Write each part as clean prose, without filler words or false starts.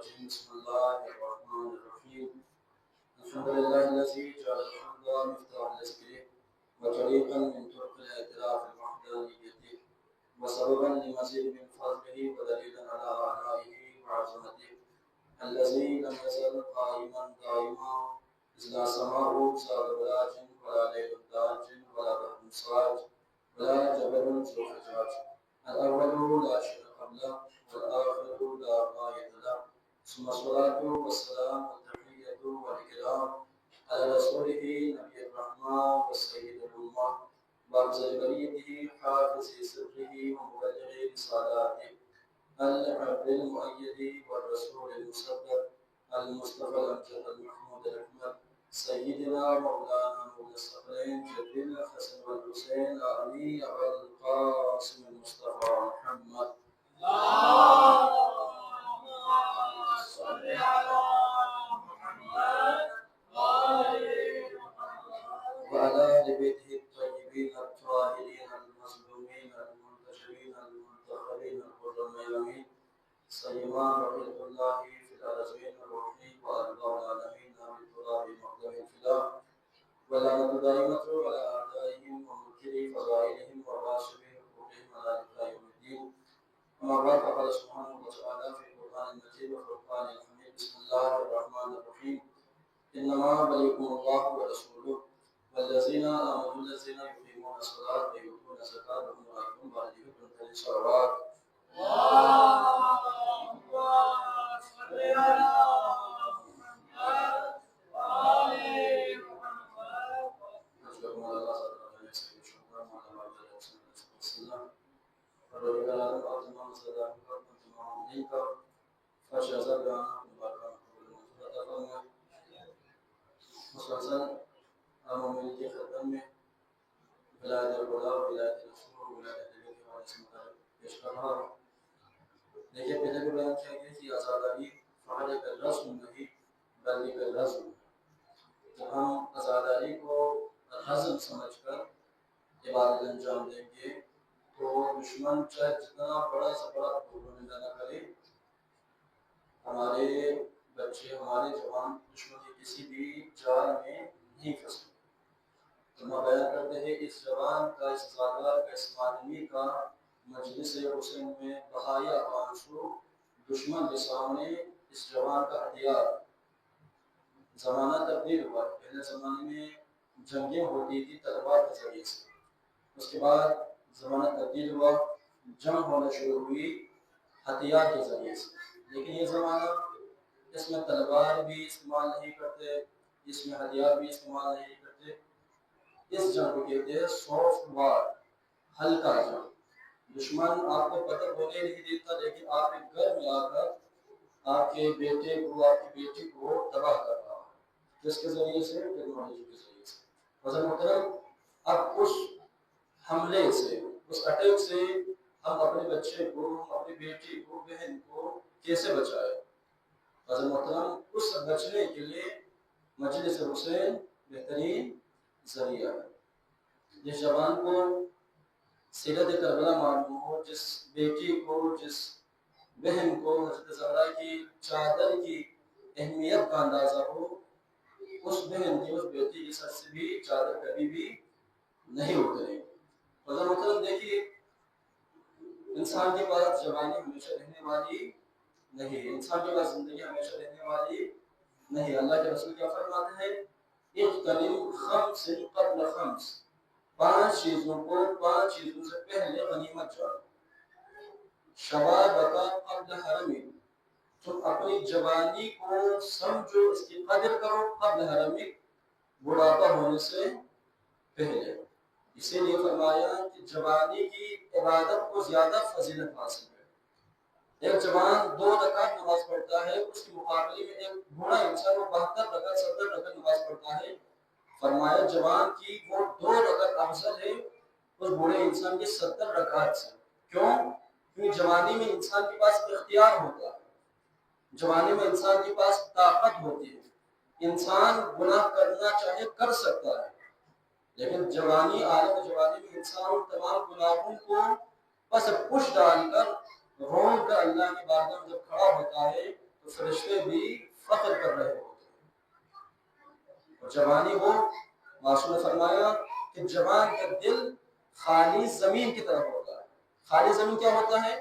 الرجيم بسم الله الرحمن الرحيم الحمد لله الذي جعل الحمد مفتاح رزقه وطريقا من طرق الاعتراف بوحدانيته وسببا لمزيد من فضله ودليلا على آلائه وعظمته الذي لم يزل قائما دائما إذ لا سماء ساد ولا جن ولا ليل داج ولا بحر صاج ولا جبل ذو حجاج الأول لا شيء قبله والآخر لا غاية له ثم الصلاة والسلام والتحية والإكرام على رسوله نبي الرحمة والسيد الأمة بارز بريته حافظ سره ومبلغ رسالاته العبد المؤيد والرسول المصدق المصطفى الأمجد المحمود الأكمل سيدنا مولانا مولى الثقلين جد الحسن والحسين علي أبا القاسم المصطفى محمد اللهم صل على محمد وعلى آل بيته الطيبين الطاهرين المظلومين المنتشرين المنتخبين الغر الميامين سيما بقية الله في الأرضين الروحي وأرضاء العالمين بالتراب مقدم الفداء ولعنة دائمة على أعدائهم ومنكري فضائلهم وغاشري حقوقهم على لقاء يوم الدين. أما بعد فقال سبحانه وتعالى في القرآن المجيد والفرقان الحميد بسم الله الرحمن الرحيم إنما وليكم الله ورسوله والذين آمنوا الذين يقيمون الصلاة ويؤتون الزكاة وهم راكعون وأهلهم الصلوات. اللهم صل على محمد وآل محمد. نشكركم على الله تعالى سيد الشكر وعلى الله والسلام ورجل على الأرض من صدق كنتم معهم فشهد أنكم بارك الله مسلسل أمامي کی خدمت میں ولایت الخدا ولایت رسول ولایت نبی کے حوالے سے مطالب پیش کر رہا ہوں. دیکھیے پہلے بھی بیان کیا گیا کہ آزاداری فقط ایک رسم نہیں بلکہ ایک رزم ہے. جب ہم آزاداری کو رزم سمجھ کر عبادت انجام دیں گے تو دشمن چاہے جتنا بڑا سے بڑا پروپیگنڈا نہ کرے ہمارے بچے ہمارے جوان دشمن کی کسی بھی جال میں نہیں پھنسے. تو ہم بیان کرتے ہیں اس جوان کا اس زادار کا اس مادنی کا مجلس حسین میں بہایا آنسو دشمن کے سامنے اس جوان کا ہتھیار. زمانہ تبدیل ہوا. پہلے زمانے میں جنگیں ہوتی تھی تلوار کے ذریعے سے. اس کے بعد زمانہ تبدیل ہوا, جنگ ہونا شروع ہوئی ہتھیار کے ذریعے سے. لیکن یہ زمانہ اس میں تلوار بھی استعمال نہیں کرتے, اس میں ہتھیار بھی استعمال نہیں کرتے. اس جنگ کو کہتے ہیں سافٹ وار, ہلکا جنگ. دشمن آپ کو قتل ہونے نہیں دیتا لیکن آپ کے گھر میں آ کر آپ کے بیٹے کو آپ کی بیٹی کو تباہ کر رہا ہے. جس کے ذریعے سے ٹیکنالوجی کے ذریعے سے. حضرت محترم اب اس حملے سے اس اٹیک سے ہم اپنے بچے کو اپنی بیٹی کو بہن کو کیسے بچائے؟ حضرت محترم اس بچنے کے لیے مجلس حسین بہترین ذریعہ ہے. جس جوان کو سیرت کربلا معلوم ہو, جس بیٹی کو جس بہن کو حضرت زہرا کی چادر کی اہمیت کا اندازہ ہو, اس بہن کی اس بیٹی کی سر سے بھی چادر کبھی بھی نہیں اترے. حضرت محترم دیکھیے انسان کے پاس جوانی ہمیشہ رہنے والی نہیں, انسان کے پاس زندگی ہمیشہ رہنے والی نہیں. اللہ کے رسول کیا فرماتے ہیں, اغتنم خمس قبل خمس, 5 چیزوں کو 5 چیزوں سے پہلے غنیمت جانو. شبابک قبل حرمک, تم اپنی جوانی کو سمجھو, اس کی قدر کرو. قبل حرمک, بڑھاپا ہونے سے پہلے. اسی لیے فرمایا کہ جوانی کی عبادت کو زیادہ فضیلت حاصل ہے. ایک جوان 2 رکعت نماز پڑھتا ہے, اس کے مقابلے میں ایک بوڑھا انسان وہ 72 رکعت 70 رکعت نماز پڑھتا ہے. فرمایا جوان کی وہ 2 رکعت افضل ہے اس بوڑھے انسان کی 70 رکعت سے. کیوں؟ کیونکہ جوانی میں انسان کے پاس اختیار ہوتا ہے, جوانی میں انسان کے پاس طاقت ہوتی ہے, انسان گناہ کرنا چاہے کر سکتا ہے. لیکن جوانی عالم جوانی میں انسان تمام گناہوں کو بس پش ڈال کر رون کر اللہ کی بارگاہ میں جب کھڑا ہوتا ہے تو تو فرشتے بھی فخر کر رہے ہوتے ہیں۔ اور جوانی ہو، معصوم نے فرمایا کہ جوان کا دل خالی زمین کی طرف ہوتا ہے۔ خالی زمین کیا ہوتا ہے؟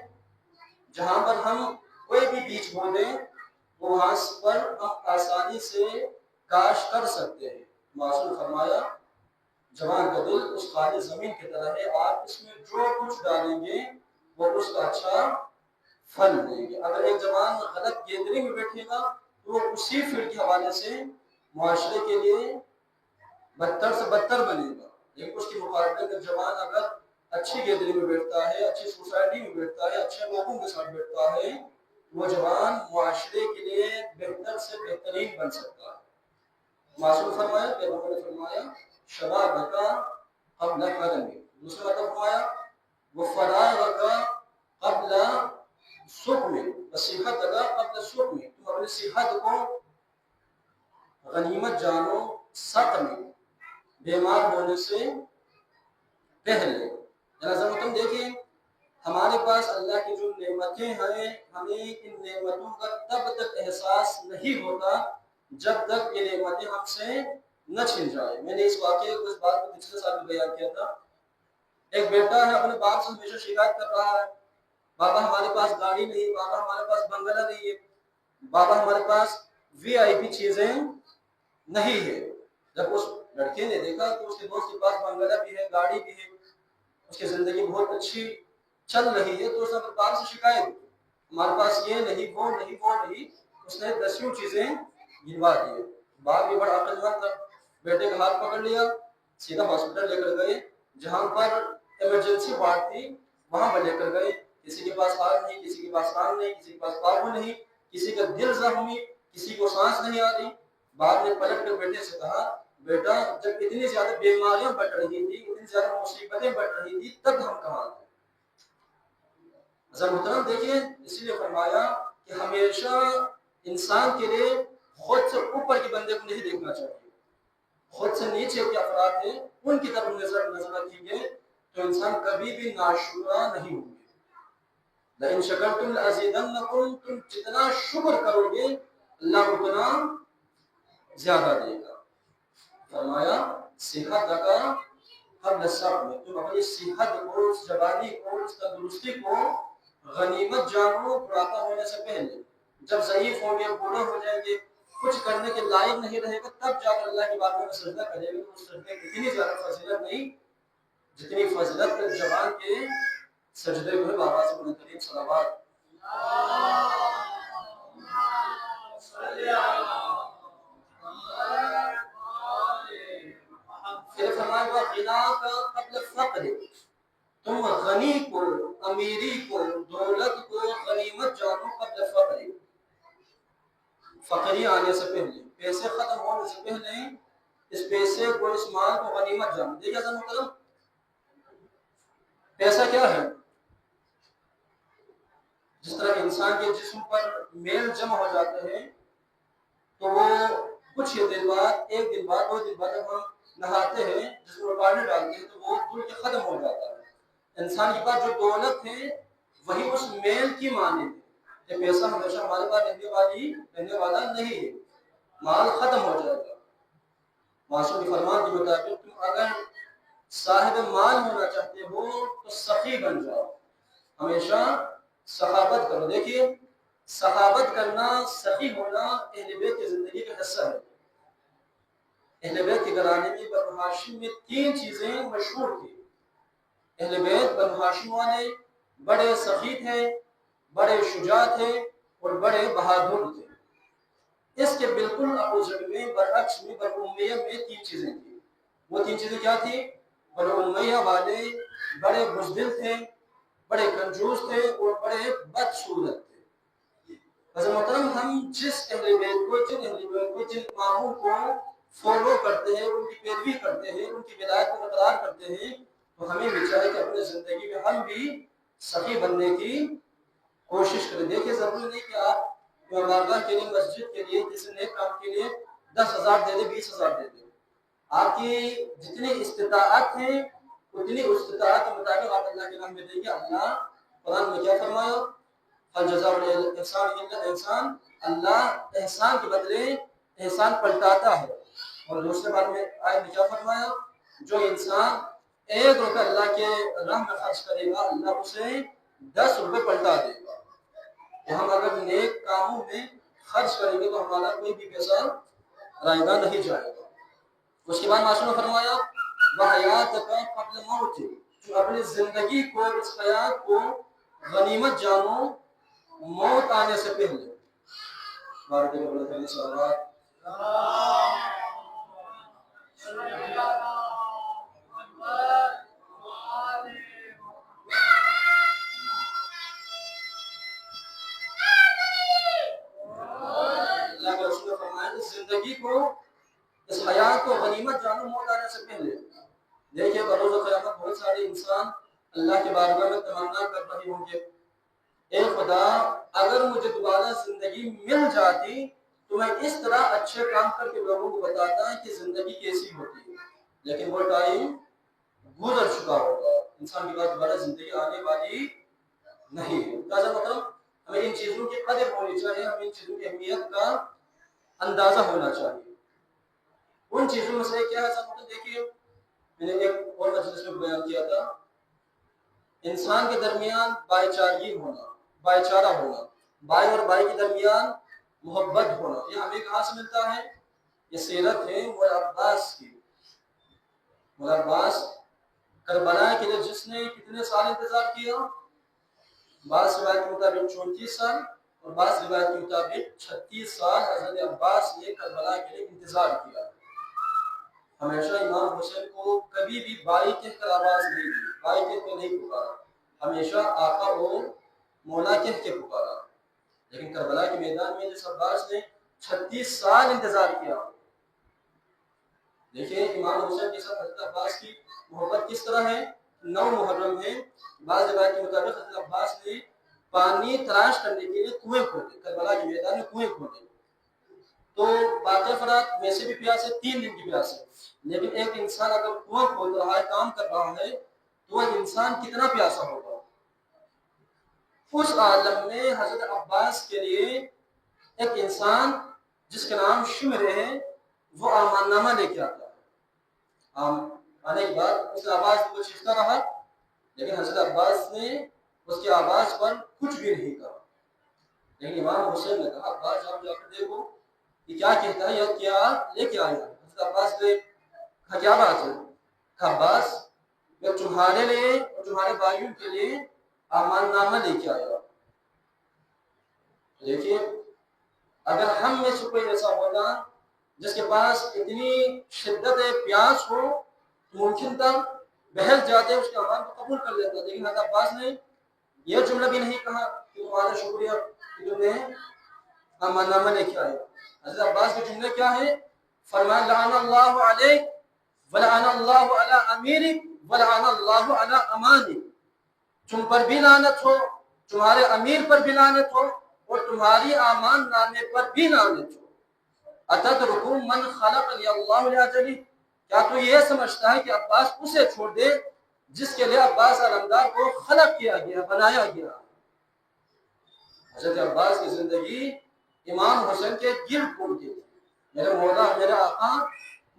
جہاں پر ہم کوئی بھی بیج بو دیں وہ وہاں پر ہم آسانی سے کاشت کر سکتے ہیں۔ معصوم نے فرمایا جوان کا دل اس خالی زمین کی طرح ہے، آپ اس میں جو کچھ ڈالیں گے وہ اس کا اچھا پھل دیں گے۔ اگر ایک جوان غلط گیدری میں بیٹھے گا تو وہ اسی فیلڈ کے حوالے سے معاشرے کے لیے بدتر سے بدتر بنے گا، لیکن اس کی مقابلے میں جوان اگر اچھی گیدری میں بیٹھتا ہے، اچھی سوسائٹی میں بیٹھتا ہے، اچھے لوگوں کے ساتھ بیٹھتا ہے، وہ جوان معاشرے کے لیے بہتر سے بہترین بن سکتا ہے۔ معصوم فرمایا، پیغمبر نے فرمایا شبابک قبل حرمک، دوسرا مطلب فرمایا وفراغک قبل سقمک وصحتک قبل سقمک، تم اپنی صحت کو غنیمت جانو سقم بیمار ہونے سے پہلے۔ لہذا تم دیکھیں ہمارے پاس اللہ کی جو نعمتیں ہیں، ہمیں ان نعمتوں کا تب تک احساس نہیں ہوتا جب تک یہ نعمتیں ہم سے نہ چھن جائیں۔ میں نے اس واقعے کو، اس بات کو پچھلے سال بھی بیان کیا تھا۔ ایک بیٹا ہے اپنے باپ سے ہمیشہ شکایت کر رہا ہے، بابا ہمارے پاس گاڑی نہیں، بابا ہمارے پاس بنگلہ نہیں ہے، بابا ہمارے پاس وی آئی پی چیزیں نہیں ہے۔ جب اس لڑکے نے دیکھا کہ اس کے دوست کے پاس بنگلہ بھی ہے، گاڑی بھی ہے، اس کی زندگی بہت اچھی چل رہی ہے، تو اس نے اپنے باپ سے شکایت کی ہمارے پاس یہ نہیں، وہ نہیں، وہ نہیں۔ اس نے 10 چیزیں گنوا دی۔ باپ بھی بڑا عقل مند تھا، بیٹے کا ہاتھ پکڑ لیا، سیدھا ہاسپٹل لے کر گئے، جہاں پر ایمرجنسی وارڈ تھی وہاں پر لے کر گئے۔ کسی کے پاس ہاتھ نہیں، کسی کے پاس کان نہیں، کسی کے پاس پاؤں نہیں، کسی کا دل زخمی، کسی کو سانس نہیں آ رہی۔ باپ نے پلٹ کر بیٹے سے کہا بیٹا جب اتنی زیادہ بیماریاں بڑھ رہی تھی، اتنی زیادہ مصیبتیں بڑھ رہی تھی، تب ہم کہاں تھے؟ حضرت محترم دیکھیے، اسی لیے فرمایا کہ ہمیشہ انسان کے لیے خود سے اوپر کے بندے کو نہیں دیکھنا چاہیے، خود سے نیچے کے افراد ہیں ان کی طرف نظر رکھیں گے تو انسان کبھی بھی ناشکرا نہیں ہوں گے۔ لئن شکرتم لازیدنکم، تم جتنا شکر کرو گے اللہ اتنا زیادہ دے گا۔ فرمایا صحت کا قبل سقم، تم اپنی صحت کو، اس جوانی کو، اس تندرستی کو غنیمت جانو بڑھاپا ہونے سے پہلے۔ جب ضعیف ہوں گے، بوڑھے ہو جائیں گے، کچھ کرنے کے لائق نہیں رہے گا، تب جا کر اللہ کی بارگاہ میں سجدہ کرے گا، تو اس سجدے کی اتنی زیادہ فضیلت نہیں جتنی فضیلت جوان کے سجدے کو ہے۔ بابا سے بلند ترین صلوات پھر فرمایا غنا کا قبل فقر، تم غنی کو، امیری کو، دولت کو غنیمت جانو قبل فقر، فقری آنے سے پہلے، پیسے ختم ہونے سے پہلے اس پیسے کو، اس مال کو غنیمت جانو۔ دیکھیں حضرت محترم پیسہ کیا ہے؟ جس طرح انسان کے جسم پر میل جمع ہو جاتے ہیں تو وہ کچھ ہی دن بعد، ایک دن بعد، 2 دن بعد جب ہم نہاتے ہیں، جس میں پانی ڈالتے ہیں تو وہ دھل کے ختم ہو جاتا ہے۔ انسان کے پاس جو دولت ہے وہی اس میل کی مانند ہے کہ پیسہ ہمیشہ ہمارے پاس رہنے والا نہیں ہے، مال ختم ہو جائے گا۔ معصوم کے فرمان کے مطابق تم اگر صاحب مال ہونا چاہتے ہو تو سخی بن جاؤ، ہمیشہ سخاوت کرو۔ دیکھیے سخاوت کرنا، سخی ہونا اہل بیت کی زندگی کا حصہ ہے۔ اہل بیت کے گھرانے میں بنو ہاشم میں 3 چیزیں مشہور تھیں۔ اہل بیت بنو ہاشم والے بڑے سخی تھے، بڑے شجاع تھے اور بڑے بہادر تھے۔ اس کے بالکل اپوزٹ میں، برعکس میں، بنو امیہ میں 3 چیزیں تھیں۔ وہ 3 چیزیں کیا تھیں؟ بنو امیہ والے بڑے بزدل تھے، بڑے کنجوس تھے اور بڑے بدصورت تھے۔ حضرت محترم ہم جس اہل بیت کو، جن اہل بیت کو، جن اماموں کو فالو کرتے ہیں، ان کی پیروی کرتے ہیں، ان کی ولایت کو برقرار کرتے ہیں، تو ہمیں بھی چاہیے کہ اپنے زندگی میں ہم بھی سخی بننے کی کوشش کریں۔ دیکھیے ضروری نہیں کہ آپ بارگاہ کے لیے، مسجد کے لیے، کسی نیک کام کے لیے 10,000 دے دیں، 20,000 دے دیں۔ آپ کی جتنی استطاعت ہے اتنی استطاعت کے مطابق آپ اللہ کے نام میں دیں گے۔ اللہ قرآن میں کیا فرمایا؟ الجزاء الاحسان الا الاحسان، اللہ احسان کے بدلے احسان پلٹاتا ہے. اور دوسرے بار میں آیت میں کیا فرمایا؟ جو انسان 1 روپے اللہ کے راہ میں خرچ کرے گا اللہ اسے 10 روپے پلٹا دے گا. کہ ہم اگر نیک کاموں میں خرچ کریں گے تو ہمارا کوئی بھی پیسہ رائے گا نہیں جائے گا. اس کے بعد معاشرے نے فرمایا وَحَيَاتَكَ قَبْلَ مَوْتِكَ، جو اپنی زندگی کو اس حیات کو غنیمت جانو موت آنے سے پہلے. بارک اللہ تعالی صلوات اللہ کے رسول نے فرمایا کہ زندگی کو اس حیات کو غنیمت جانو موت آنے سے پہلے. دیکھیے بروز قیامت بہت سارے انسان اللہ کے بارگاہ میں تمنا کر رہے ہوں گے اے خدا اگر مجھے دوبارہ زندگی مل جاتی تو میں اس طرح اچھے کام کر کے لوگوں کو بتاتا کہ زندگی کیسی ہوتی ہے. لیکن وہ ٹائم گزر چکا ہوگا، انسان کے پاس دوبارہ زندگی آنے والی نہیں ہے. لہٰذا مطلب ہمیں ان چیزوں کی قدر ہونی چاہیے، ہمیں ان چیزوں کی اہمیت کا اندازہ ہونا چاہیے. ان چیزوں میں سے کیا ہے سب دیکھیے، میں نے ایک اور مجلس میں بیان کیا تھا، انسان کے درمیان بھائی چارگی ہونا، بھائی چارہ ہونا، بھائی اور بھائی کے درمیان محبت ہونا. یہ ہمیں کہاں سے ملتا ہے؟ یہ سیرت ہے مولا عباس کی. مولا عباس کربلا کے لیے جس نے کتنے سال انتظار کیا؟ بعض روایت کے مطابق 34 سال اور بعض روایت کے مطابق 36 سال حضرت عباس نے کربلا کے لیے انتظار کیا. ہمیشہ امام حسین کو کبھی بھی بھائی کہہ کر آواز نہیں دی، بھائی کہہ کے نہیں پکارا، ہمیشہ آقا اور مولا کہہ کے پکارا. لیکن کربلا کے میدان میں جس عباس نے 36 سال انتظار کیا، دیکھیں امام حسین کے ساتھ حضرت عباس کی محبت کس طرح ہے. 9 محرم ہے، بعض روایت کے مطابق حضرت عباس نے پانی تلاش کرنے کے لیے کنویں کھودے، کربلا کے میدان میں کنویں کھودے. تو باقی افراد ویسے بھی پیاس ہے، 3 دن کی پیاس ہے، لیکن ایک انسان اگر کنواں کھود رہا ہے، کام کر رہا ہے تو وہ انسان کتنا پیاسا ہوگا. اس عالم میں حضرت عباس کے لیے ایک انسان جس کا نام شمر ہے وہ آمان نامہ لے کے آتا ہے. آنے کے بعد اس کا آواز کو چیختا رہا، لیکن حضرت عباس نے اس کی آواز پر کچھ بھی نہیں کہا. لیکن امام حسین نے کہا عباس جاؤ جا کر دیکھو یہ کیا کہتا ہے، یہ کیا لے کے آیا. حضرت عباس نے کہا کیا بات ہے؟ کہا عباس میں تمہارے لیے اور تمہارے بھائیوں کے لیے آمان نامہ لے کے آیا. دیکھیے اگر ہم میں سے کوئی ایسا ہوگا جس کے پاس اتنی شدت پیاس ہو تو ممکن تھا بہل جاتے اس کے امان کو قبول کر لیتا. لیکن حضرت عباس نے یہ جملہ بھی نہیں کہا کہ تمہارا شکریہ کہ تم نے امان نامہ لے کے آئے. حضرت عباس کے جملے کیا ہے؟ فرمایا لعن اللہ علیک ولعن اللہ علی امیرک ولعن اللہ علی امانک، تم پر بھی لعنت ہو، تمہارے امیر پر بھی لعنت ہو اور تمہاری امان نامے پر بھی لعنت ہو. اتترکو من خلق اللہ لاجلی، کیا تو یہ سمجھتا ہے کہ عباس اسے چھوڑ دے جس کے لیے عباس علمدار کو خلق کیا گیا، بنایا گیا. حضرت عباس کی زندگی امام حسین کے گرد گھومتی تھی. میرے مولا میرے آقا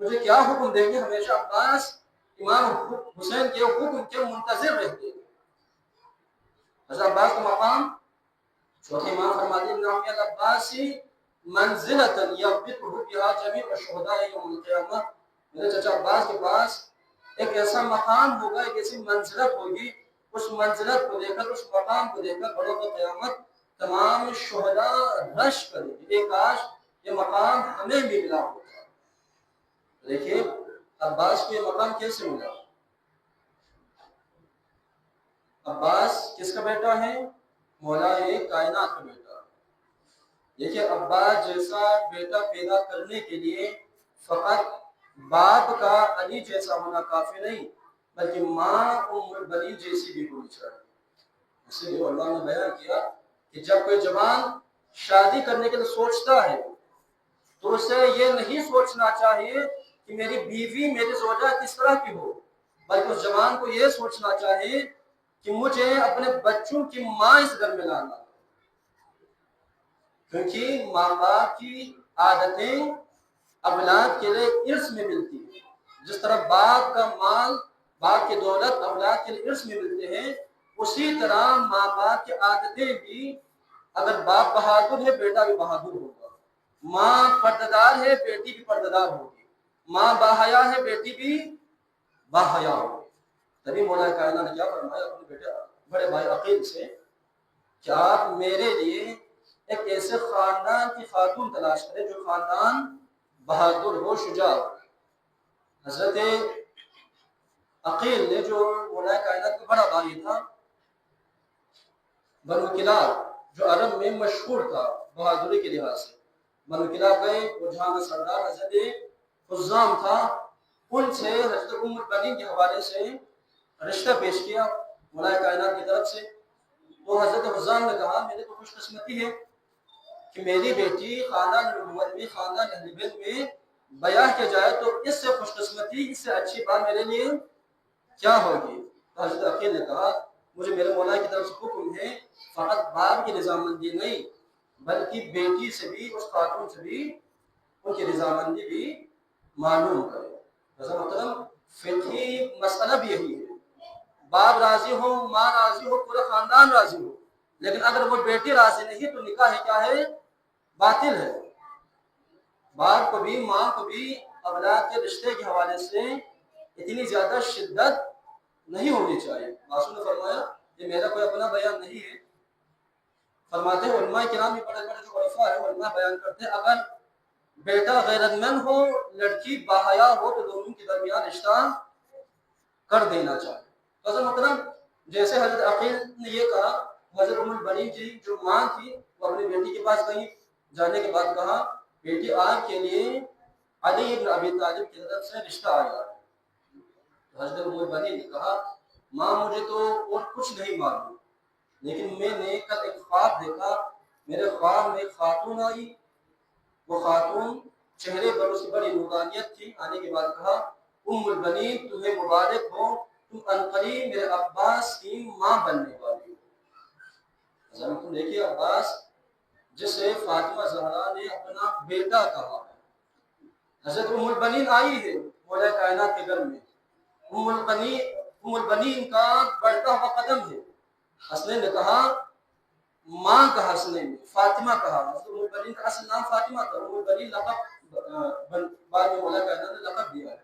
مجھے کیا حکم دیں گے، ہمیشہ عباس امام حسین کے حکم کے منتظر رہتے. حضرت عباس کا مقام چوتھے امام فرماتے ہیں نام العباسی منزلتا یبتہ بہا جمیع الشہداء یوم القیامہ. میرے چچا عباس کے پاس ایک ایسا مقام ہوگا، ایک ایسی منزلت ہوگی، اس منزلت کو دیکھ کر، اس مقام کو دیکھ کر بروز قیامت تمام شہداء رش کریں گے ایک کاش یہ مقام ہمیں بھی ملا ہوتا. دیکھیے عباس کو یہ مقام کیسے ملا. عباس کس کا بیٹا ہے؟ مولا کائنات کا بیٹا. دیکھیے عباس جیسا بیٹا پیدا کرنے کے لیے فقط باپ کا علی جیسا ہونا کافی نہیں، بلکہ ماں ام البنین جیسی بھی ہونی چاہیے. اس لیے اللہ نے بیان کیا کہ جب کوئی جوان شادی کرنے کے لیے سوچتا ہے تو اسے یہ نہیں سوچنا چاہیے کہ میری بیوی میری زوجہ کس طرح کی ہو، بلکہ اس جوان کو یہ سوچنا چاہیے کہ مجھے اپنے بچوں کی ماں اس گھر میں لانا. کیونکہ ماں باپ کی عادتیں اولاد کے لیے ارث میں ملتی ہیں. جس طرح باپ کا مال، باپ کی دولت اولاد کے لیے ارث میں ملتے ہیں، اسی طرح ماں باپ کی عادتیں بھی، اگر باپ بہادر ہے بیٹا بھی بہادر ہوگا، ماں پردہ ہے بیٹی بھی پردہ ہوگی، ماں باحیا ہے بیٹی بھی باحیا ہوگی. تبھی مولا کائنات نے کیا فرمایا اپنے بیٹے بڑے بھائی عقیل سے کہ آپ میرے لیے ایک ایسے خاندان کی خاتون تلاش کریں جو خاندان بہادر ہو، شجاع ہو. حضرت عقیل نے، جو مولا کائنات کا بڑا بھائی تھا، بنو کلاب جو عرب میں مشہور تھا بہادری کے لحاظ سے، بنو کلاب گئے، وہ جہاں کا سردار حضرت حزام تھا، ان سے حضرت ام البنین کے حوالے سے رشتہ پیش کیا مولا کائنات کی طرف سے. تو حضرت حزام نے کہا میرے تو خوش قسمتی ہے کہ میری بیٹی خاندان نبوت میں، خاندان اہل بیت میں بیاہ کیا جائے، تو اس سے خوش قسمتی، اس سے اچھی بات میرے لیے کیا ہوگی. تو حضرت عقیل نے کہا مجھے میرے مولا کی طرف سے حکم ہے فقط باپ کی رضامندی نہیں بلکہ بیٹی سے بھی، اس خاتون سے بھی ان کی رضامندی بھی معلوم کرے. محترم فقہی مسئلہ بھی یہی ہے، باپ راضی ہو، ماں راضی ہو، پورا خاندان راضی ہو، لیکن اگر وہ بیٹی راضی نہیں تو نکاح کیا ہے؟ باطل ہے. باپ کو بھی ماں کو بھی اولاد کے رشتے کے حوالے سے اتنی زیادہ شدت نہیں ہونی چاہیے. معصوم نے فرمایا کہ میرا کوئی اپنا بیان نہیں ہے، فرماتے ہیں علماء کرام بھی بڑے بڑے جو عرفا ہے علماء بیان کرتے ہیں اگر بیٹا غیرت مند ہو، لڑکی باحیا ہو، تو دونوں کے درمیان رشتہ کر دینا چاہیے. تو مطلب جیسے حضرت عقیل نے یہ کہا، حضرت ام البنین جی جو ماں تھی وہ اپنی بیٹی کے پاس گئی، جانے کے بعد کہا بیٹی آپ کے لیے علی ابن ابی طالب کی طرف سے رشتہ آیا ہے. حضرت ام البنین نے کہا ماں مجھے تو اور کچھ نہیں معلوم، لیکن میں نے کل ایک خواب دیکھا، میرے خواب میں ایک خاتون آئی، وہ خاتون چہرے پر اس کی بڑی نورانیت تھی. آنے کے بعد کہا ام البنین تمہیں مبارک ہو، تم عنقریب میرے عباس کی ماں بننے والی ہو. تم دیکھیے عباس جسے فاطمہ زہرا نے اپنا بیٹا کہا ہے. حضرت ام البنین آئی ہے مولا کائنات کے گھر میں، ام البنین کا بڑھتا ہوا قدم ہے. حسنین نے کہا ماں کہا، حسنین نے فاطمہ کہا. ام البنین کا اصل نام فاطمہ تھا، ام البنین لقب بعد میں مولا کائنات نے لقب دیا ہے.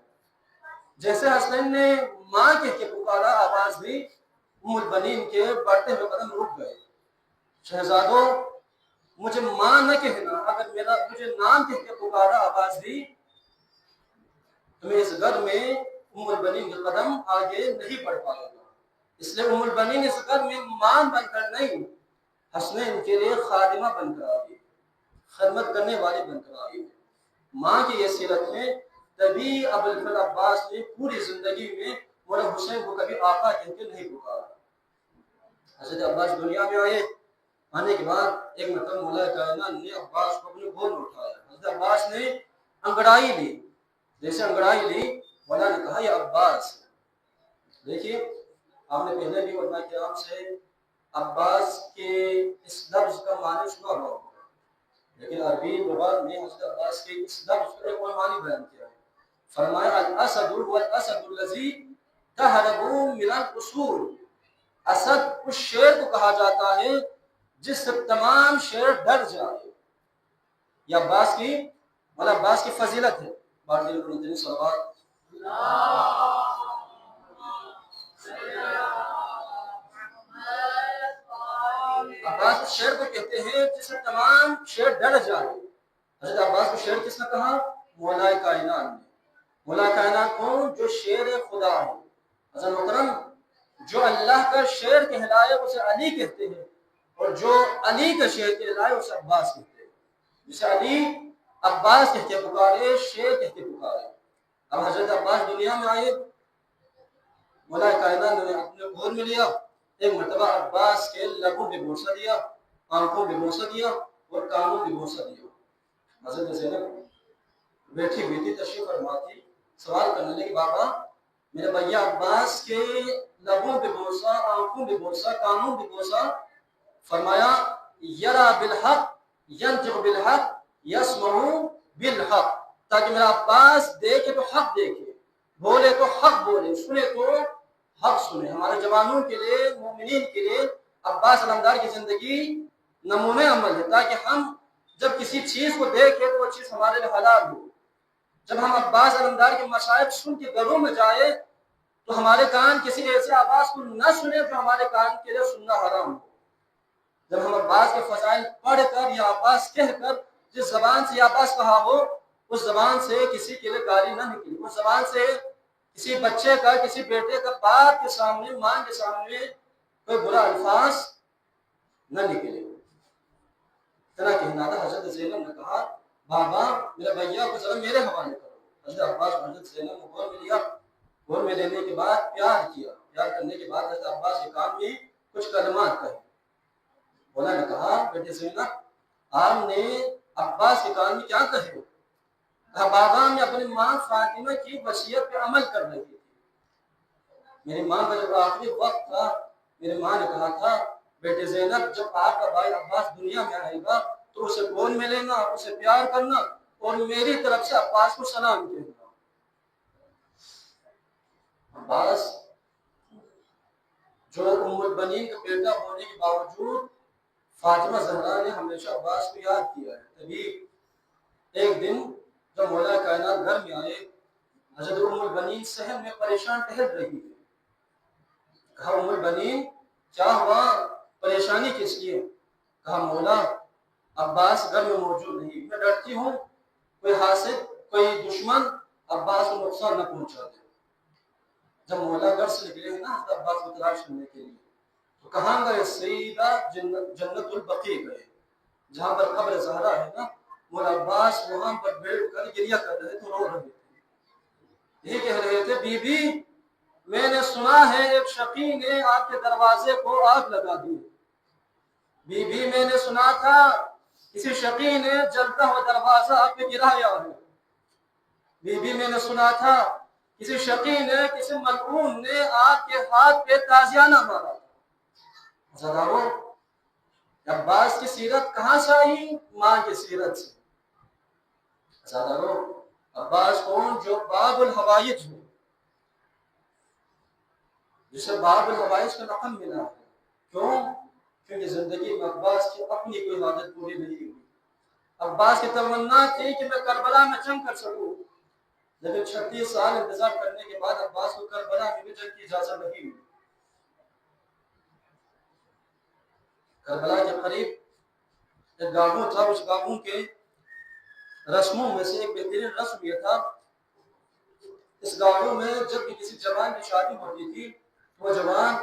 جیسے حسنین نے ماں کہہ کے پکارا آواز دی، ام البنین کے بڑھتے ہوئے قدم رک گئے. شہزادوں مجھے ماں نہ کہنا، اگر مجھے نام کہہ کے پکارا آواز دی تو میں اس گھر میں ام البنین کے قدم آگے نہیں بڑھ پائے گا. اس لیے ام البنین اس گھر میں ماں بن کر نہیں، حسنین کے لیے خادمہ بن کر آئی، خدمت کرنے والی بن کر آئی. ماں کی یہ سیرت ہے، تبھی ابو الفضل عباس نے پوری زندگی میں مولا حسین کو کبھی آقا کہہ کے نہیں پکارا. حضرت عباس دنیا میں آئے، آنے کے بعد ایک مرتبہ مولا کائنات نے عباس کو اپنے گود میں اٹھایا. حضرت عباس نے انگڑائی لی، جیسے انگڑائی لی مولا نے کہا یہ عباس. دیکھیے آپ نے پہلے بھی علماء کرام سے عباس کے اس لفظ کا معنی سنا ہوا، لیکن عربی لغات میں حضرت عباس کے اس لفظ کا ایک اور معنی بیان کیا ہے. فرمایا الاسد والاسد الذی تہرب من الاسود، اسد اس شیر کو کہا جاتا ہے جس سے تمام شیر ڈر جائے. یہ عباس کی مولا عباس کی فضیلت ہے. بارے میں صلوات عباس کو شیر کو کہتے ہیں جس سے تمام شیر ڈر جائے. حضرت عباس کو شیر کس نے کہا؟ مولا کائنات نے. مولا کائنات کون؟ جو شیر خدا ہے. حضرت محترم جو اللہ کا شیر کہلائے اسے علی کہتے ہیں، اور جو علی کا شیر کہلائے اسے عباس کہتے ہیں. جسے علی عباس کہہ کے پکارے، شیر کہہ کے پکارے. اب حضرت عباس دنیا میں آئے، مولا کائنات نے اپنے گود میں لیا. ایک مرتبہ عباس کے لبوں پہ بوسہ دیا، آنکھوں پہ بوسہ دیا اور کانوں پہ بوسہ دیا. حضرت زینب بیٹھی ہوئی تھی، تشریف فرما تھی، سوال کرنے لگی بابا میرے بھیا عباس کے لبوں پہ بوسہ، آنکھوں پہ بوسہ، کانوں پہ بوسہ. فرمایا یرا بالحق ینطق بالحق یسمع بالحق، تاکہ میرا عباس دیکھے تو حق دیکھے، بولے تو حق بولے، سنے تو حق سنے۔ ہمارے جوانوں کے لیے، مومنین کے لیے عباس علمدار کی زندگی نمونہ عمل ہے، تاکہ ہم جب کسی چیز کو دیکھیں تو وہ چیز ہمارے لیے حلال ہو۔ جب ہم عباس علمدار کے مصائب سن کے گھروں میں جائیں تو ہمارے کان کسی ایسے آواز کو نہ سنے جو ہمارے کان کے لیے سننا حرام ہو۔ جب ہم عباس کے فضائل پڑھ کر یا عباس کہہ کر جس زبان سے عباس کہا ہو، اس زبان سے کسی کے لیے گالی نہ نکلی، اس زبان سے کسی بچے کا، کسی بیٹے کا باپ کے سامنے، ماں کے سامنے کوئی برا الفاظ نہ نکلے۔ اتنا کہنا تھا۔ حضرت زینب نے کہا بابا میرے بھیا کو ذرا میرے حوالے کرو۔ حضرت عباس حضرت زینب کو گور میں لیا، گور میں لینے کے بعد پیار کیا، پیار کرنے کے بعد حضرت عباس کے کام میں کچھ کلمات کہے۔ مولا نے کہا بیٹے زینب آپ نے عباس کے کام میں کیا کہے؟ کہا بابا میں اپنی ماں فاطمہ کی وصیت پہ عمل کر رہی تھی۔ میری ماں کا جب آخری وقت تھا، میری ماں نے کہا تھا بیٹے زینب جب آپ کا بھائی عباس دنیا میں آئے گا تو اسے گود میں لینا، اسے پیار کرنا اور میری طرف سے عباس کو سلام کہنا۔ عباس جو ام البنین کا بیٹا ہونے کے باوجود فاطمہ زہرا نے ہمیشہ عباس کو یاد کیا ہے۔ تبھی ایک دن جب مولا کائنات گھر میں آئے، حضرت ام البنین صحن میں پریشان ٹہل رہی ہے۔ کہا ام البنین کیا ہوا، پریشانی کس لیے؟ کہا مولا عباس گھر میں موجود نہیں، میں ڈرتی ہوں کوئی حاسد، کوئی دشمن عباس کو نقصان نہ پہنچا دے۔ جب مولا گھر سے نکلے ہیں نا حضرت عباس کو تلاش کرنے کے لیے، تو کہاں گئے؟ سیدہ جنت البقیع گئے، جہاں پر قبر زہرا ہے نا۔ مولا عباس وہاں پر بیٹھ کر گریہ کر رہے تھے، رو رہے تھے، یہ کہہ رہے تھے بی بی میں نے سنا ہے ایک شقی نے آپ کے دروازے کو آگ لگا دی۔ بی بی میں نے سنا تھا کسی شقی نے جلتا ہوا دروازہ آپ پہ گرایا ہے۔ بی بی میں نے سنا تھا کسی شقی نے، کسی ملعون نے آپ کے ہاتھ پہ تازیانہ مارا۔ زدارو عباس کی سیرت کہاں سے آئی؟ ماں کی سیرت سے۔ زدارو عباس کون؟ جو باب الحوائج ہے، جسے باب الحوائج کا لقب ملا ہے۔ کیوں؟ کیونکہ زندگی میں عباس کی اپنی کوئی حاجت پوری نہیں ہوئی۔ عباس کی تمنا تھی کہ میں کربلا میں جنگ کر سکوں، لیکن 36 سال انتظار کرنے کے بعد عباس کو کربلا میں بھی جنگ کی اجازت نہیں ہوئی۔ کربلا کے قریب ایک گاؤں تھا، اس گاؤں کے رسموں میں سے ایک بہترین رسم یہ تھا، اس گاؤں میں جب بھی کسی جوان کی شادی ہوتی تھی تو وہ جوان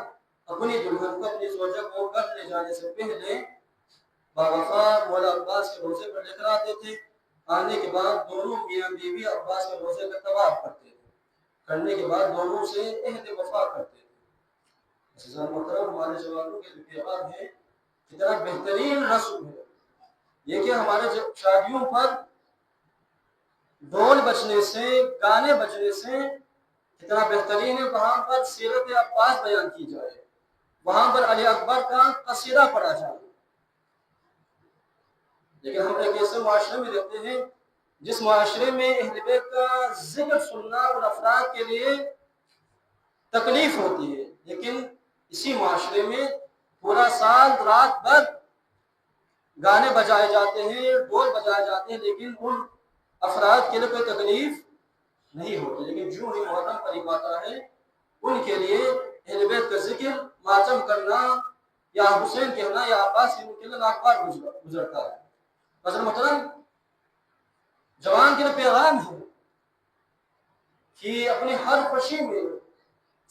اپنی دلہن کو، اپنی زوجہ کو گھر لے جانے سے پہلے باوفا مولا عباس کے روزے پر لے کر آتے تھے۔ آنے کے بعد دونوں میاں بیوی عباس کے روزے کا طواف کرتے تھے، کرنے کے بعد دونوں سے عہد وفا کرتے تھے۔ عزیزان محترم ہمارے جوانوں کے جو پیغام ہے کتنا بہترین رسم ہے یہ کہ ہمارے شادیوں پر ڈھول بجنے سے، گانے بجنے سے کتنا بہترین ہے وہاں پر سیرت عباس بیان کی جائے، وہاں پر علی اکبر کا قصیدہ پڑھا جائے۔ لیکن ہم ایک ایسے معاشرے میں رہتے ہیں جس معاشرے میں اہل بیت کا ذکر سننا اور افراد کے لیے تکلیف ہوتی ہے، لیکن اسی معاشرے میں پورا سال رات بھر گانے بجائے جاتے ہیں، ڈھول بجائے جاتے ہیں، لیکن ان افراد کے لیے کوئی تکلیف نہیں ہوتی۔ لیکن جو ہی محرم قریب آتا ہے ان کے لیے اہل بیت کا ذکر، ماتم کرنا یا حسین کہنا یا عباس کہنا کے لیے ناگوار گزرتا ہے۔ حضرت محترم جوان کے لیے پیغام ہے کہ اپنی ہر خوشی میں،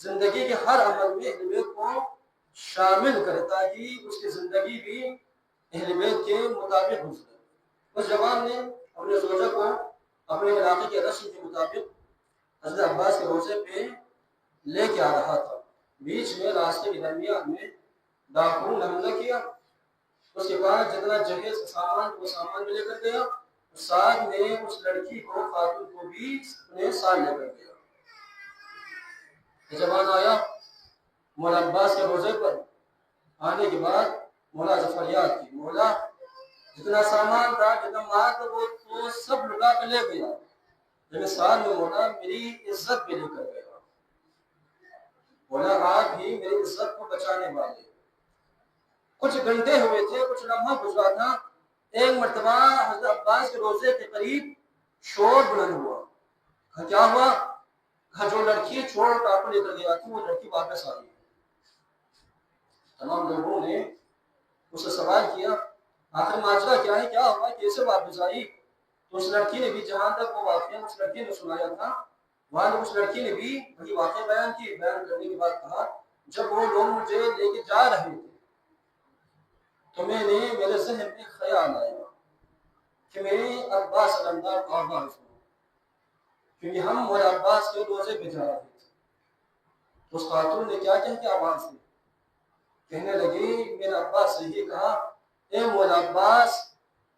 زندگی کے ہر عمل میں اہل بیت کو شامل کرے تاکہ اس کی زندگی بھی اہل بیت کے مطابق گزرے۔ اس جوان نے اپنے زوجہ کو اپنے علاقے کے رسم کے مطابق حضرت عباس کے روزے پہ لے کے آ رہا تھا، بیچ میں راستے کے درمیان میں ڈاکوؤں نے حملہ کیا، اس کے بعد جتنا جہیز کا سامان وہ سامان بھی لے کر گیا، ساتھ میں اس لڑکی کو، خاتون کو بھی اپنے ساتھ لے کر گیا۔ جوان آیا مولا عباس کے روزے پر، آنے کے بعد مولا سے فریاد کی، مولا جتنا سامان تھا جتنا مال تھا وہ تو سب لٹا کے لے گیا، لیکن سال میں مولا میری عزت بھی لے کر گیا۔ مولا آپ ہی میری عزت کو بچانے والے۔ کچھ گھنٹے ہوئے تھے، کچھ لمحہ گزرا تھا، ایک مرتبہ حضرت عباس کے روزے کے قریب شور بلند ہوا۔ کیا ہوا؟ جو لڑکی چھوڑ کر لے کر گیا تھی وہ لڑکی واپس آ گئی۔ تمام لوگوں نے اس سے سوال کیا آخر ماجرا کیا ہے، کیا ہوا، کیسے واپس آئی؟ تو اس لڑکی نے بھی، جہاں تک وہ واقعہ اس لڑکی نے سنایا تھا وہاں اس لڑکی نے بھی وہی واقعہ بیان کی۔ بیان کرنے کے بعد کہا جب وہ لوگ مجھے لے کے جا رہے تھے تو میرے ذہن میں خیال آیا کہ میرے عباس علمدار کو آواز ہو، کیونکہ ہم مولا عباس کے روزے پہ جا رہے تھے۔ تو اس خاتون نے کیا کہہ کے آواز دی؟ کہنے لگی میرے عباس سے یہ کہا اے مولا عباس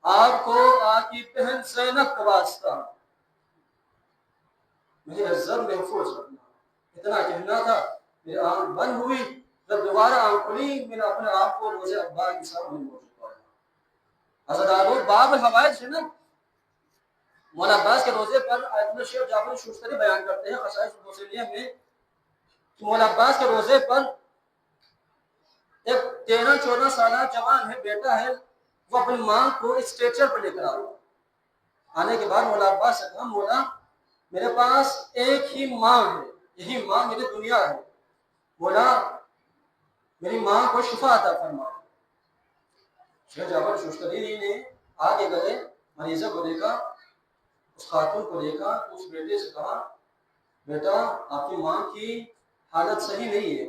آپ کو آپ کی بہن زینب کا واسطہ میری عزت محفوظ رکھنا۔ اتنا کہنا تھا، میری آنکھ بند ہوئی، جب دوبارہ آنکھ کھلی میں نے اپنے آپ کو روزے عباس کے سامنے موجود پایا۔ حضرت ابو باب الحوائج ہے نا، مولا عباس کے روزے پر آیت اللہ شیخ جعفر شوستری بیان کرتے ہیں خصائص الموصلیہ میں کہ مولا عباس کے روزے پر ایک 13-14 سالہ جوان ہے، بیٹا ہے، وہ اپنی ماں کو اسٹریچر پر لے کر آیا۔ آنے کے بعد مولا عباس سے کہا مولا میرے پاس ایک ہی ماں ہے، یہی ماں میری دنیا ہے، مولا میری ماں کو شفا عطا فرما۔ شیخ جعفر شوستری نے آگے گئے، مریضہ کو دیکھا، اس خاتون کو دیکھا، اس بیٹے سے کہا بیٹا آپ کی ماں کی حالت صحیح نہیں ہے،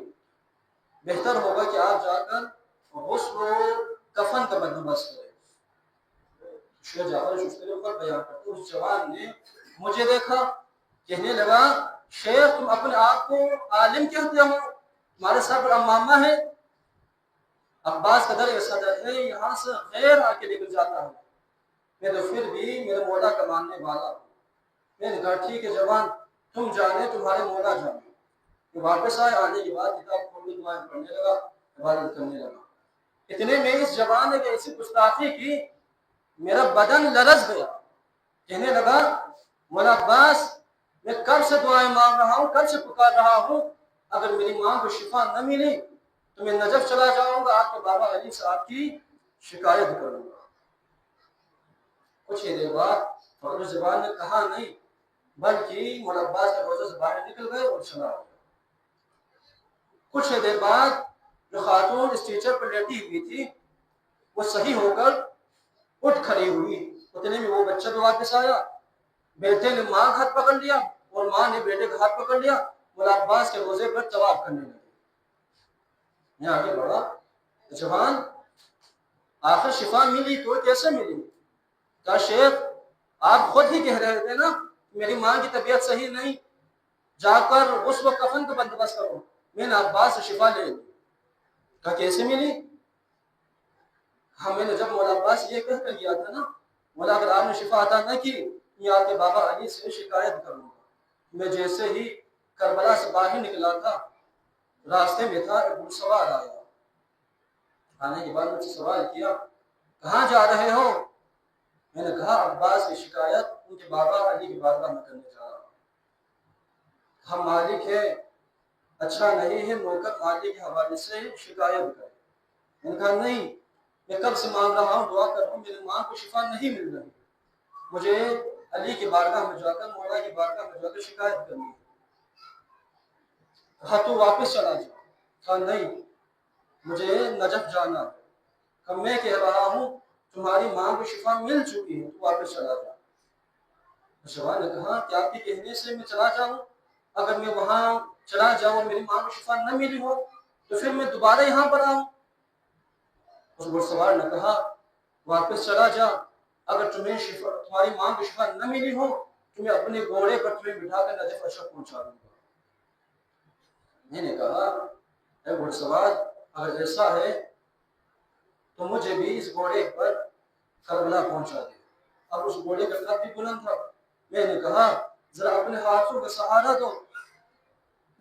بہتر ہوگا کہ آپ جا کر غسل و کفن کا بندوبست کریں۔ شیخ جعفر شوستری پر بیان کرتے اس جوان نے مجھے دیکھا، کہنے لگا شیخ تم اپنے آپ کو عالم کہتے ہو، تمہارے سر پر امامہ ہے، عباس کا در ایسا در ہے یہاں سے غیر آ کے لے کر جاتا ہے، میں تو پھر بھی میرے مولا کا ماننے والا ہوں۔ میں نے کہا ٹھیک ہے جوان تم جانے تمہارے مولا جانے۔ کہ واپس آئے، آنے کے بعد کتاب کھول دعائیں پڑھنے لگا، عبادت کرنے لگا۔ اتنے میں اس جوان نے ایسی گستاخی کی میرا بدن لرز گیا، کہنے لگا مولا عباس میں کب سے دعائیں مانگ رہا ہوں، کب سے پکار رہا ہوں، اگر میری ماں کو شفا نہ ملی تو میں نجف چلا جاؤں گا، آپ کے بابا علی سے آپ کی شکایت کروں گا۔ کچھ ہی دیر بعد فخر زبان نے کہا نہیں بلکہ مولا عباس کے روزے سے باہر نکل گئے اور چلا گئے۔ کچھ ہی دیر بعد جو خاتون اسٹیچر پر لیٹی ہوئی تھی وہ صحیح ہو کر اٹھ کھڑی ہوئی، اتنے میں وہ بچہ بھی واپس آیا، بیٹے نے ماں کا ہاتھ پکڑ لیا اور ماں نے بیٹے کا ہاتھ پکڑ لیا، مولا عباس کے روزے پر طواف کرنے لگے۔ میں آگے بڑھا، جوان آخر شفا ملی تو کیسے ملی؟ کہا شیخ آپ خود ہی کہہ رہے تھے نا میری ماں کی طبیعت صحیح نہیں، جا کر غسل و کفن کا بندوبست کرو، میں نے عباس سے شفا لے لی۔ کہا کیسے ملی؟ میں نے جب مولا عباس یہ کہہ کر گیا تھا نا مولا اگر آپ نے شفا عطا نہ کی میں آپ کے بابا علی سے شکایت کروں گا۔ میں جیسے ہی کربلا سے باہر نکلا تھا راستے میں تھا ایک گھڑسوار آیا، آنے کے بعد مجھ سے سوال کیا کہاں جا رہے ہو؟ میں نے کہا عباس کی شکایت ان کے بابا علی کی بارگاہ میں کرنے جا رہا ہوں۔ ہم مالک ہے اچھا نہیں ہے نوکر مالک کے حوالے سے شکایت کرے۔ میں نے کہا نہیں میں کب سے مانگ رہا ہوں دعا کر رہا ہوں میری ماں کو شفا نہیں مل رہی، مجھے علی کی بارگاہ میں جا کر مولا کی بارگاہ میں جا کر شکایت کرنی ہے۔ کہا تو واپس چلا جا۔ کہا نہیں مجھے نجف جانا ہے۔ کہا میں کہہ رہا ہوں تمہاری ماں کو شفا مل چکی ہے تو واپس چلا جا۔ جوان نے کہا کہ آپ کے کہنے سے میں چلا جاؤں، اگر میں وہاں چلا جاؤں اور میری ماں کو شفا نہ ملی ہو تو پھر میں دوبارہ یہاں پر آؤں۔ اس گھڑسوار نے کہا واپس چلا جا، اگر تمہاری ماں کو شفا نہ ملی ہو تو میں اپنے گھوڑے پر تمہیں بٹھا کر نجف اشرف پہنچا دوں گا۔ میں نے کہا اے گھڑسوار اگر ایسا ہے تو مجھے بھی اس گھوڑے پر کربلا پہنچا دے۔ اب اس گھوڑے کا قد بھی بلند تھا، میں نے کہا ذرا اپنے ہاتھوں کا سہارا دو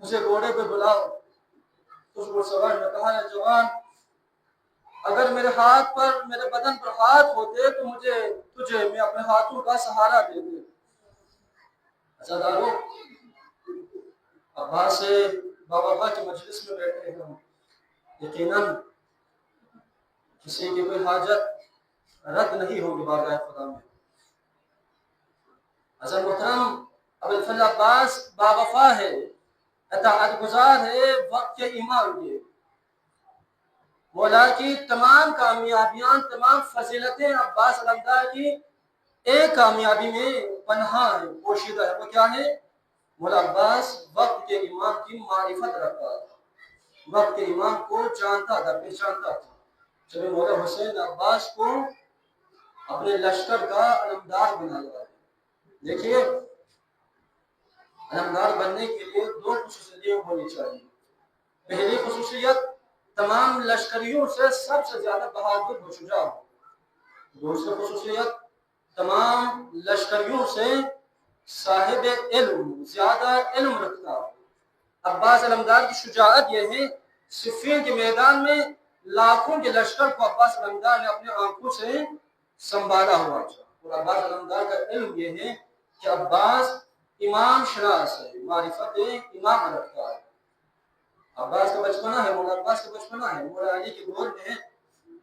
مجھے گھوڑے پہ بلاؤ۔ اس گھڑسوار نے کہا جوان اگر میرے ہاتھ پر میرے بدن پر ہاتھ ہوتے تو مجھے تجھے میں اپنے ہاتھوں کا سہارا دے دے۔ عزادارو، عباس بابا کی مجلس میں بیٹھے ہیں ہم، یقیناً کسی کی کوئی حاجت رد نہیں ہوگی بارگاہ خدا میں۔ حضرت محترم ابو الفضل عباس باوفا ہے، اطاعت گزار ہے، وقت کے امام یہ مولا کی تمام کامیابیاں، تمام فضیلتیں عباس علمدار کی ایک کامیابی میں پنہاں ہے، پوشیدہ ہے۔ وہ کیا ہے؟ مولا عباس وقت کے امام کی معرفت رکھتا تھا، وقت کے امام کو جانتا تھا، پہچانتا تھا۔ جب مولا حسین عباس کو اپنے لشکر کا علمدار بنایا ہے۔ دیکھیے، علمدار بننے کے لیے دو خصوصیتیں ہونی چاہیے۔ پہلی خصوصیت، تمام لشکریوں سے سب سے زیادہ بہادر و شجاع ہو۔ دوسری خصوصیت، تمام لشکریوں سے صاحب علم، زیادہ علم رکھتا ہو۔ عباس علمدار کی شجاعت یہ ہے، صفین کے میدان میں لاکھوں کے لشکر کو عباس علمدار نے اپنے آنکھوں سے سنبھالا ہوا تھا۔ اور عباس علمدار کا علم یہ ہے کہ عباس امام شناس ہے، معرفت امام رکھتا ہے۔ عباس کا بچپنا ہے، مولا عباس کا بچپنا ہے۔ مولا علی کے دور میں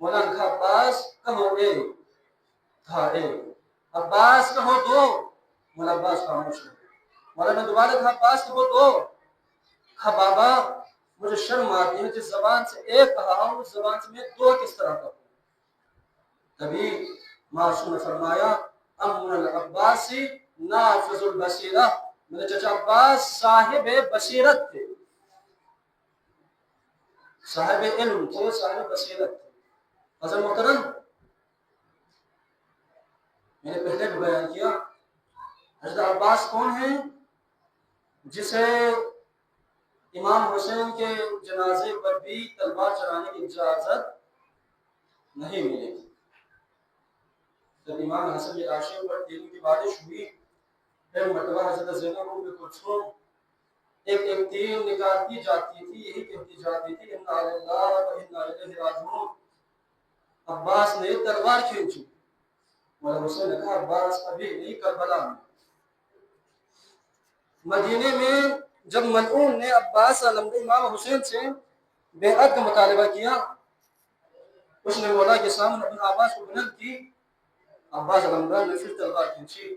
مولا نے کہا عباس کہو اے، تھا اے، عباس کہو دو، مولا عباس خاموش ہے۔ مولا نے دوبارہ کہا عباس کہو دو، کہا بابا مجھے شرم آتی ہے، جس زبان سے ایک کہا ہوں اس زبان سے میں دو کس طرح کہوں۔ تبھی معصوم نے فرمایا امن العباسی نافذ البصیرہ، میرے چچا عباس صاحب بصیرت تھے، صاحب علم تھے، صاحب بصیرت تھے۔ حضرت محترم، میں نے پہلے بھی بیان کیا، حضرت عباس کون ہیں؟ جسے امام حسین کے جنازے پر بھی تلوار چلانے کی اجازت نہیں ملی تھی۔ جب امام حسن کے لاشے پر تیلوں کی بارش ہوئی، پھر مرتبہ حضرت زینب ام کلثوم ایک تیر نکالتی جاتی تھی، یہی کہتی جاتی تھی انا للہ و انا الیہ راجعون۔ عباس نے تلوار کھینچی، مولا حسین نے کہا عباس ابھی نہیں، کربلا میں۔ مدینے میں جب ملعون نے عباس امام حسین سے بیعت کا مطالبہ کیا، اس نے مولا کے سامنے اپنی آواز کو بلند کی، عباس علمدار نے پھر تلوار کھینچی،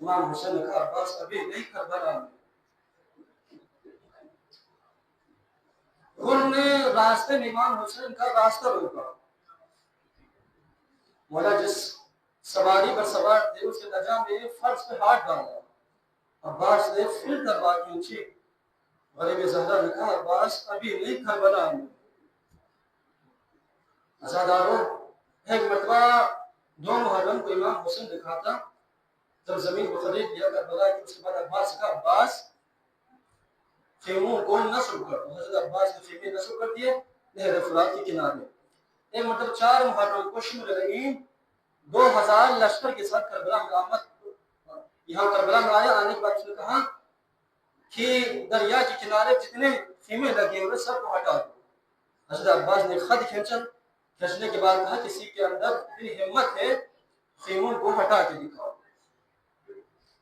امام حسین نے کہا عباس ابھی نہیں، کربلا میں۔ انہوں نے راستے میں امام حسین کا راستہ روکا، مولا جس سواری پر سوار تھے اس کے لجا میں فرش پہ ہاتھ ڈالا، عباس نے پھر تلوار کھینچی، غریب زہرا نے کہا عباس ابھی نہیں، کربلا میں۔ عزاداروں، ایک مرتبہ 2 محرم کو امام حسین دکھا تھا، جب زمین کو خرید لیا کربلا کی، اس کے بعد عباس کا عباس خیموں کو نصب کر، حضرت عباس نے خیمے نصب کر دیے نہر فرات کے کنارے۔ ایک مرتبہ 4 محرم کو شمر رحیم 2000 لشکر کے ساتھ کربلا میں آمد، یہاں کربلا میں آیا، آنے کے بعد اس نے کہا کہ دریا کے کنارے جتنے خیمے لگے ہوئے سب کو ہٹا دو۔ حضرت عباس نے خط کھینچنے کے بعد کہا کسی کے اندر اتنی ہمت ہے خیموں کو ہٹا کے دکھاؤ۔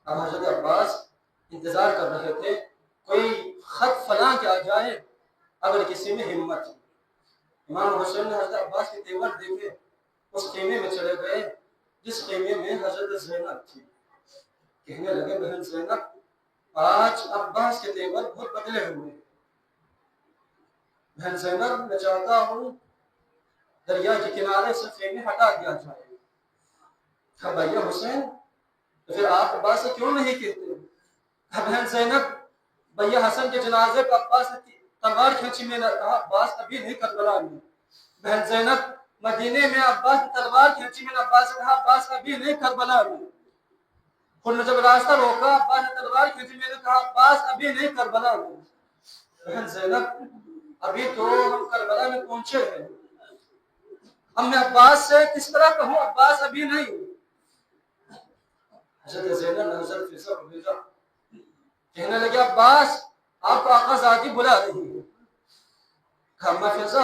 اب حضرت عباس انتظار کر رہے تھے کوئی خط فلاں کے آ جائے اگر کسی میں ہمت ہے۔ امام حسین نے حضرت عباس کے تیور دیکھے، اس خیمے میں چلے گئے جس خیمے میں حضرت زینب تھی۔ کہنے لگے بہن زینب آج عباس کے تیور بہت بدلے ہوئے، بہن زینب میں چاہتا ہوں دریا کے کنارے سے خیمے ہٹا دیا جائے۔ کہا بھیا حسین تو پھر آپ عباس سے کیوں نہیں کہتے؟ کہا بہن زینب بھیا حسن کے جنازے پر عباس نے تلوار کھینچی، میں نے کہا عباس ابھی نہیں، کربلا میں۔ بہن زینب مدینے میں عباس نے تلوار کھینچی، میں نے عباس سے کہا عباس ابھی نہیں، کربلا میں۔ انہوں نے جب راستہ روکا عباس نے تلوار کھینچی، میں نے کہا عباس ابھی نہیں، کربلا میں۔ بہن زینب ابھی تو ہم کربلا میں پہنچے ہیں، اب میں عباس سے کس طرح کہوں عباس ابھی نہیں؟ حضرت زینب نے حضرت فضا کو بھیجا، کہنے لگے عباس آپ کو آقا زادی بلا رہی ہے۔ کہا اما فضا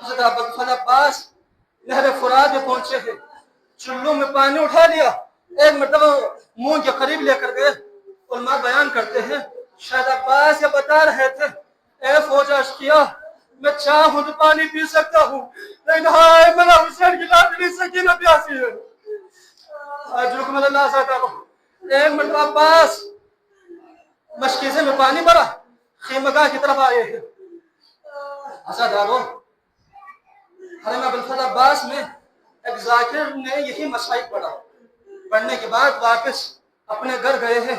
حضرت ابوالفضل عباس نہر فرات میں پہنچے ہیں، چلو میں پانی اٹھا لیا، ایک مرتبہ منہ کے قریب لے کر گئے۔ علماء بیان کرتے ہیں شاید عباس یہ بتا رہے تھے اے فوج اشقیا، میں چاہوں تو پانی پی سکتا ہوں، لیکن ہائے میرا حسین کی لاڈلی سکینہ پیاسی ہے۔ آج رکم اللہ ساتھ ایک مرتبہ عباس مشکیزے میں پانی بھرا، خیمگاہ کی طرف آئے ہیں۔ عزادارو، حرم ابوالفضل عباس میں ایک ذاکر نے یہی مسائل پڑھا، پڑھنے کے بعد واپس اپنے گھر گئے ہیں،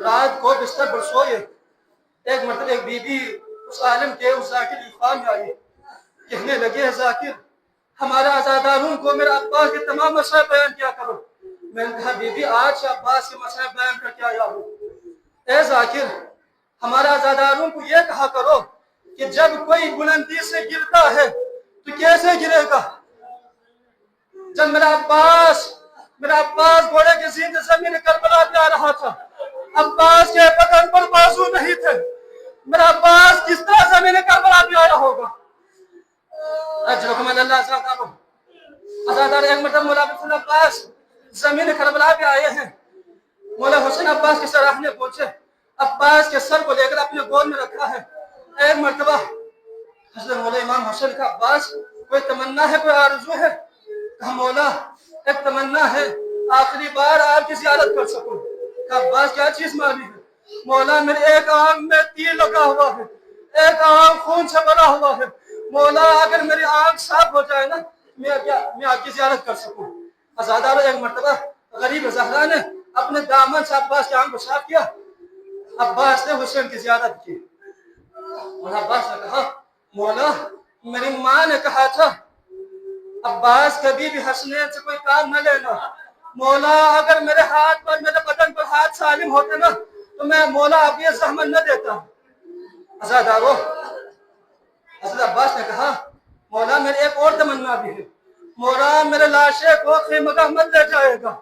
رات کو بستر پر سوئے۔ ایک مرتبہ ایک بی بی اس عالم کے اس ذاکر کی خواب میں آئی، کہنے لگے ذاکر ہمارا عزاداروں کو میرا عباس کے تمام مسائل بیان کیا کرو۔ میں نے کہا بی بی آج عباس کے مسائل بیان کر کے آیا ہوں۔ اے ذاکر ہمارا عزاداروں کو یہ کہا کرو کہ جب کوئی بلندی سے گرتا ہے تو کیسے گرے گا؟ جب میرا عباس گھوڑے کے زین زمین کربلا پہ آ رہا تھا، عباس کے بدن پر بازو نہیں تھے، میرا عباس کس طرح زمین کربلا پہ آیا ہوگا؟ اجرکم اللہ عزادار ایک مرتبہ مولا ابوالفضل عباس زمین کربلا پہ آئے ہیں، مولا حسین عباس کے سراہنے پہنچے، عباس کے سر کو لے کر اپنے گود میں رکھا ہے۔ ایک مرتبہ حضرت مولا امام حسین کا عباس کوئی تمنا ہے، کوئی آرزو ہے؟ کہا مولا ایک تمنا ہے، آخری بار آپ کی زیارت کر سکوں۔ کہا عباس کیا چیز مانی ہے؟ مولا میری ایک آنکھ میں تیر لگا ہوا ہے، ایک آنکھ خون سے بھرا ہوا ہے، مولا اگر میری آنکھ صاف ہو جائے نا میں آپ کی زیارت کر سکوں۔ عزادارو ایک مرتبہ غریب زہرا نے اپنے دامن سے عباس کی آنکھ کو صاف کیا، عباس نے حسین کی زیارت کی۔ اور عباس نے کہا مولا میری ماں نے کہا تھا عباس کبھی بھی حسنین سے کوئی کام نہ لینا، مولا اگر میرے ہاتھ پر میرے بدن پر ہاتھ سالم ہوتے نا تو میں مولا آپ یہ زحمت نہ دیتا۔ عزادارو حضرت عباس نے کہا مولا میری ایک اور تمنا بھی ہے، مولا میرے لاشے کو خیمگاہ مت لے جائے گا۔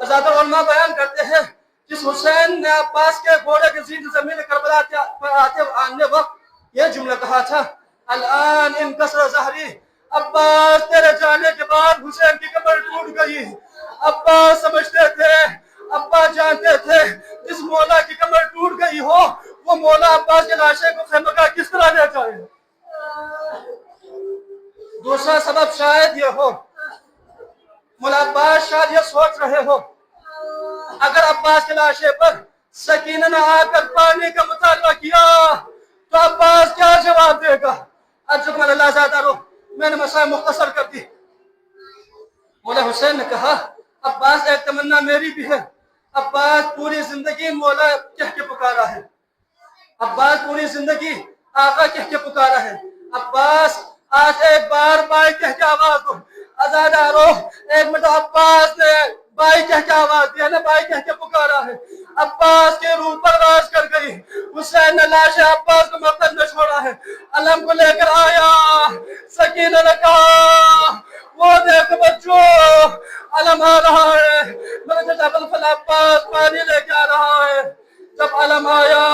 عزادار علماء بیان کرتے ہیں جس حسین نے عباس کے گھوڑے کے زین زمین کربلا پر آنے وقت یہ جملہ کہا تھا الان انکسر ظہری، عباس تیرے جانے کے بعد حسین کی کمر ٹوٹ گئی۔ عباس سمجھتے تھے، عباس جانتے تھے جس مولا کی کمر ٹوٹ گئی ہو وہ مولا عباس کے لاشے کو خیمگاہ کس طرح لے جائے۔ دوسرا سبب شاید یہ ہو، مولا عباس شاید یہ سوچ رہے ہو اگر عباس کے لاشے پر سکینہ نے آ کر پانی کا مطالبہ کیا تو عباس کیا جواب دے گا؟ اجرکم اللہ عزادارو میں نے مسائل مختصر کر دی۔ مولا حسین نے کہا عباس ایک تمنا میری بھی ہے، عباس پوری زندگی مولا کہہ کے پکارا ہے، عباس پوری زندگی آقا کہہ کے پکارا ہے، عباس آج ایک بار بائی کہہ کے آواز دو۔ عزادارو ایک مرتبہ عباس نے بائی کہہ کے آواز دیا نا، بائی کہہ کے پکارا ہے، عباس کے روح پرواز کر گئی، حسین نے لاش عباس کو مقتل میں چھوڑا ہے، علم کو لے کر آیا، سکینہ نے کہا وہ دیکھ بچوں علم آ رہا ہے، میرے چچا ابوالفضل عباس پانی لے کے آ رہا ہے۔ جب علم آیا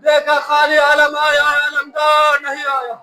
دیکھا خالی علم آیا ہے، علمدار نہیں آیا۔